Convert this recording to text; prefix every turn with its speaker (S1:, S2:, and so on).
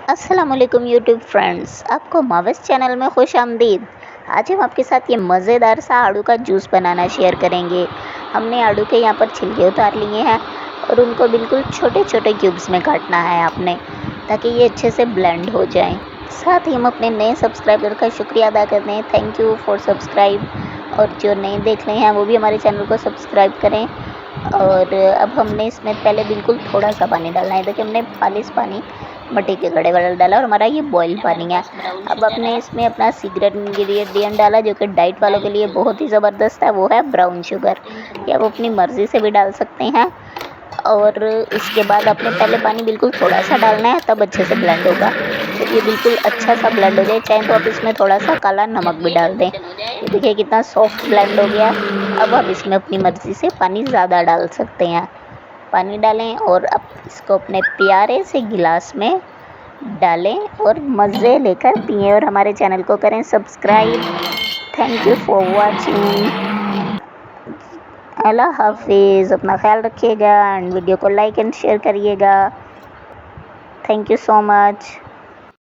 S1: अस्सलामुअलैकुम YouTube friends, आपको मावस चैनल में खुश आमदीद। आज हम आपके साथ ये मज़ेदार सा आड़ू का जूस बनाना शेयर करेंगे। हमने आड़ू के यहाँ पर छिलके उतार लिए हैं और उनको बिल्कुल छोटे छोटे क्यूब्स में काटना है आपने, ताकि ये अच्छे से ब्लेंड हो जाएं। साथ ही हम अपने नए सब्सक्राइबर का शुक्रिया अदा करते हैं, थैंक यू फॉर सब्सक्राइब। और जो नए देख रहे हैं वो भी हमारे चैनल को सब्सक्राइब करें। और अब हमने इसमें पहले बिल्कुल थोड़ा सा पानी डालना है। देखिए हमने 40 पानी मट्टी के घड़े वाला डाला और हमारा ये बॉयल पानी है। अब आपने इसमें अपना सीक्रेट इंग्रेडिएंट डाला, जो कि डाइट वालों के लिए बहुत ही ज़बरदस्त है, वो है ब्राउन शुगर। ये आप अपनी मर्ज़ी से भी डाल सकते हैं। और इसके बाद आपने पहले पानी बिल्कुल थोड़ा सा डालना है, तब अच्छे से ब्लेंड होगा। जब ये बिल्कुल अच्छा सा ब्लेंड हो जाए, चाहे तो आप इसमें थोड़ा सा काला नमक भी डाल दें। ये देखिए कितना सॉफ्ट ब्लेंड हो गया। अब आप इसमें अपनी मर्ज़ी से पानी ज़्यादा डाल सकते हैं। पानी डालें और अब इसको अपने प्यारे से गिलास में डालें और मज़े लेकर पिएं। और हमारे चैनल को करें subscribe. Thank you for watching. Allah हाफिज़। अपना ख्याल रखिएगा एंड वीडियो को लाइक एंड शेयर करिएगा। Thank you so much.